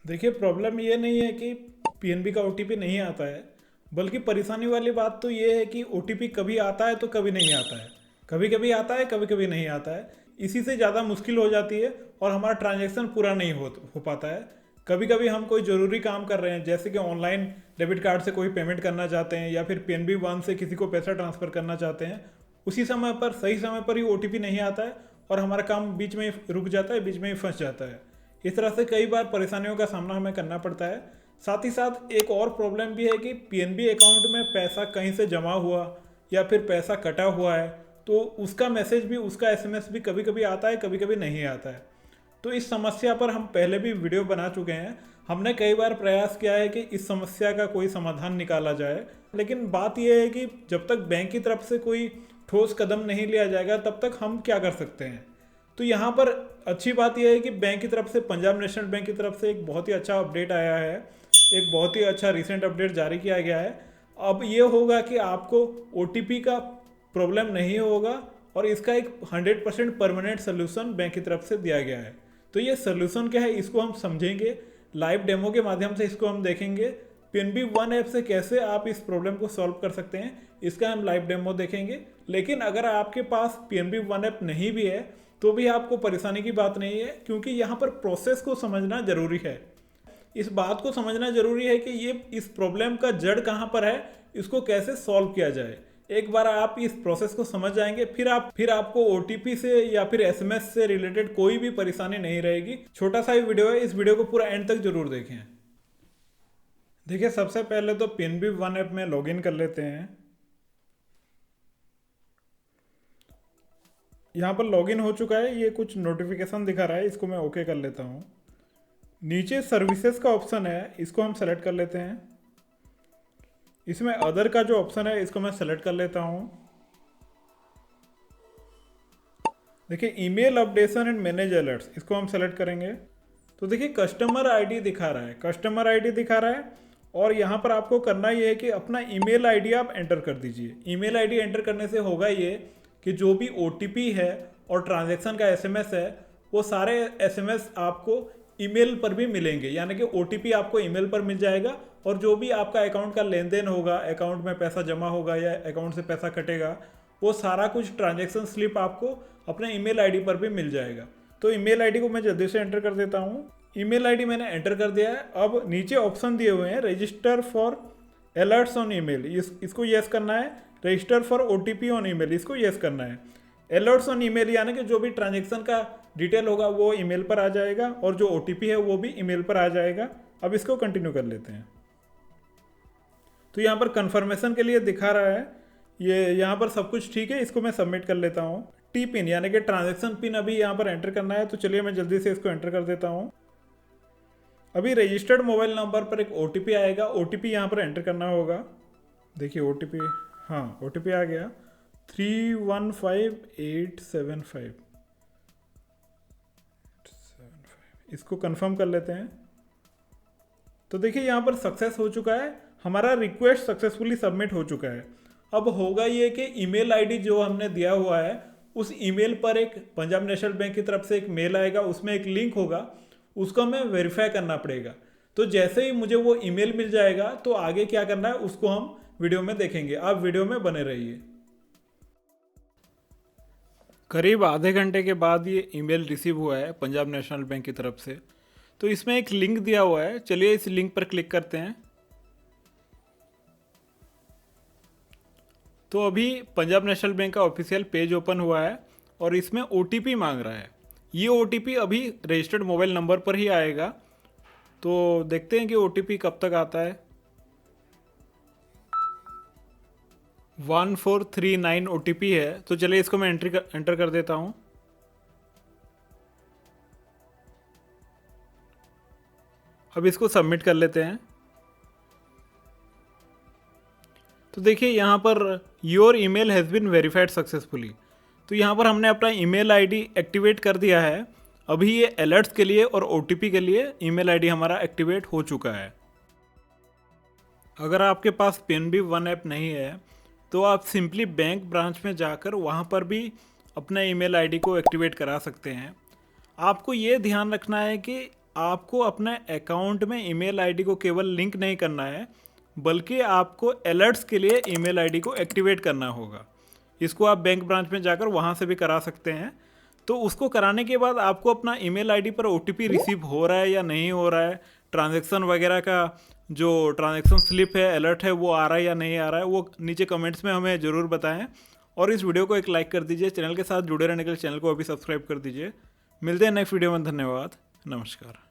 देखिए, प्रॉब्लम ये नहीं है कि पीएनबी का ओटीपी नहीं आता है, बल्कि परेशानी वाली बात तो ये है कि ओटीपी कभी आता है तो कभी नहीं आता है। कभी कभी आता है, कभी कभी नहीं आता है। इसी से ज़्यादा मुश्किल हो जाती है और हमारा ट्रांजैक्शन पूरा नहीं हो पाता है। कभी कभी हम कोई ज़रूरी काम कर रहे हैं, जैसे कि ऑनलाइन डेबिट कार्ड से कोई पेमेंट करना चाहते हैं या फिर पीएनबी वन से किसी को पैसा ट्रांसफ़र करना चाहते हैं। उसी समय पर, सही समय पर ही ओटीपी नहीं आता है और हमारा काम बीच में ही रुक जाता है, बीच में ही फंस जाता है। इस तरह से कई बार परेशानियों का सामना हमें करना पड़ता है। साथ ही साथ एक और प्रॉब्लम भी है कि पीएनबी अकाउंट में पैसा कहीं से जमा हुआ या फिर पैसा कटा हुआ है, तो उसका मैसेज भी, उसका एसएमएस भी कभी कभी आता है, कभी कभी नहीं आता है। तो इस समस्या पर हम पहले भी वीडियो बना चुके हैं। हमने कई बार प्रयास किया है कि इस समस्या का कोई समाधान निकाला जाए, लेकिन बात यह है कि जब तक बैंक की तरफ से कोई ठोस कदम नहीं लिया जाएगा तब तक हम क्या कर सकते हैं। तो यहाँ पर अच्छी बात यह है कि बैंक की तरफ से, पंजाब नेशनल बैंक की तरफ से एक बहुत ही अच्छा अपडेट आया है, एक बहुत ही अच्छा रिसेंट अपडेट जारी किया गया है। अब ये होगा कि आपको ओटीपी का प्रॉब्लम नहीं होगा और इसका एक 100% परमानेंट सोल्यूशन बैंक की तरफ से दिया गया है। तो ये सोल्यूशन क्या है, इसको हम समझेंगे, लाइव डेमो के माध्यम से इसको हम देखेंगे। पीएनबी वन ऐप से कैसे आप इस प्रॉब्लम को सॉल्व कर सकते हैं, इसका हम लाइव डेमो देखेंगे। लेकिन अगर आपके पास पीएनबी वन ऐप नहीं भी है तो भी आपको परेशानी की बात नहीं है, क्योंकि यहाँ पर प्रोसेस को समझना जरूरी है। इस बात को समझना जरूरी है कि ये इस प्रॉब्लम का जड़ कहाँ पर है, इसको कैसे सॉल्व किया जाए। एक बार आप इस प्रोसेस को समझ जाएंगे, फिर आपको ओटीपी से या फिर एसएमएस से रिलेटेड कोई भी परेशानी नहीं रहेगी। छोटा सा ही वीडियो है, इस वीडियो को पूरा एंड तक जरूर देखें। देखिए, सबसे पहले तो पीएनबी वन ऐप में लॉगिन कर लेते हैं। यहाँ पर लॉगिन हो चुका है, ये कुछ नोटिफिकेशन दिखा रहा है, इसको मैं ओके कर लेता हूँ। नीचे सर्विसेज का ऑप्शन है, इसको हम सेलेक्ट कर लेते हैं। इसमें अदर का जो ऑप्शन है, इसको मैं सेलेक्ट कर लेता हूँ। देखिए, email updation and manage alerts, इसको हम सेलेक्ट करेंगे। तो देखिए, कस्टमर आईडी दिखा रहा है, कस्टमर आईडी दिखा रहा है। और यहाँ पर आपको करना ये है कि अपना ईमेल आईडी आप एंटर कर दीजिए। ईमेल आईडी एंटर करने से होगा ये कि जो भी ओटीपी है और ट्रांजैक्शन का एसएमएस है, वो सारे एसएमएस आपको ईमेल पर भी मिलेंगे। यानी कि ओटीपी आपको ईमेल पर मिल जाएगा और जो भी आपका अकाउंट का लेन देन होगा, अकाउंट में पैसा जमा होगा या अकाउंट से पैसा कटेगा, वो सारा कुछ ट्रांजैक्शन स्लिप आपको अपने ईमेल आईडी पर भी मिल जाएगा। तो ईमेल आईडी को मैं जल्दी से एंटर कर देता हूँ। ईमेल आईडी मैंने एंटर कर दिया है। अब नीचे ऑप्शन दिए हुए हैं, register for alerts on email, इसको येस करना है। Register for OTP on email, इसको येस करना है। अलर्ट्स ऑन ईमेल यानी कि जो भी ट्रांजैक्शन का डिटेल होगा वो ईमेल पर आ जाएगा और जो ओटीपी है वो भी ईमेल पर आ जाएगा। अब इसको कंटिन्यू कर लेते हैं। तो यहाँ पर कंफर्मेशन के लिए दिखा रहा है, ये यहाँ पर सब कुछ ठीक है, इसको मैं सबमिट कर लेता हूँ। टी पिन यानी कि ट्रांजैक्शन पिन अभी यहाँ पर एंटर करना है, तो चलिए मैं जल्दी से इसको एंटर कर देता हूँ। अभी रजिस्टर्ड मोबाइल नंबर पर एक ओटीपी आएगा, ओटीपी यहाँ पर एंटर करना होगा। देखिए ओटीपी, हाँ ओटीपी आ गया 315875। इसको कंफर्म कर लेते हैं। तो देखिए यहाँ पर सक्सेस हो चुका है, हमारा रिक्वेस्ट सक्सेसफुली सबमिट हो चुका है। अब होगा ये कि ईमेल आईडी जो हमने दिया हुआ है, उस ईमेल पर एक पंजाब नेशनल बैंक की तरफ से एक मेल आएगा, उसमें एक लिंक होगा, उसको हमें वेरीफाई करना पड़ेगा। तो जैसे ही मुझे वो ईमेल मिल जाएगा तो आगे क्या करना है उसको हम वीडियो में देखेंगे। आप वीडियो में बने रहिए। करीब आधे घंटे के बाद ये ईमेल रिसीव हुआ है पंजाब नेशनल बैंक की तरफ से। तो इसमें एक लिंक दिया हुआ है, चलिए इस लिंक पर क्लिक करते हैं। तो अभी पंजाब नेशनल बैंक का ऑफिशियल पेज ओपन हुआ है और इसमें ओटीपी मांग रहा है। ये ओटीपी अभी रजिस्टर्ड मोबाइल नंबर पर ही आएगा, तो देखते हैं कि ओटीपी कब तक आता है। 1439 ओटीपी है, तो चलिए इसको मैं एंटर कर देता हूँ। अब इसको सबमिट कर लेते हैं। तो देखिए यहाँ पर your email has been verified successfully. तो यहाँ पर हमने अपना ईमेल आईडी एक्टिवेट कर दिया है। अभी ये अलर्ट्स के लिए और ओटीपी के लिए ईमेल आईडी हमारा एक्टिवेट हो चुका है। अगर आपके पास पीएनबी वन ऐप नहीं है तो आप सिंपली बैंक ब्रांच में जाकर वहाँ पर भी अपना ईमेल आईडी को एक्टिवेट करा सकते हैं। आपको ये ध्यान रखना है कि आपको अपने अकाउंट में ईमेल आईडी को केवल लिंक नहीं करना है, बल्कि आपको अलर्ट्स के लिए ईमेल आईडी को एक्टिवेट करना होगा। इसको आप बैंक ब्रांच में जाकर वहाँ से भी करा सकते हैं। तो उसको कराने के बाद आपको अपना ईमेल आईडी पर OTP रिसीव हो रहा है या नहीं हो रहा है, ट्रांजैक्शन वगैरह का जो ट्रांजैक्शन स्लिप है, अलर्ट है, वो आ रहा है या नहीं आ रहा है, वो नीचे कमेंट्स में हमें ज़रूर बताएं। और इस वीडियो को एक लाइक कर दीजिए। चैनल के साथ जुड़े रहने के लिए चैनल को अभी सब्सक्राइब कर दीजिए। मिलते हैं नेक्स्ट वीडियो में। धन्यवाद। नमस्कार।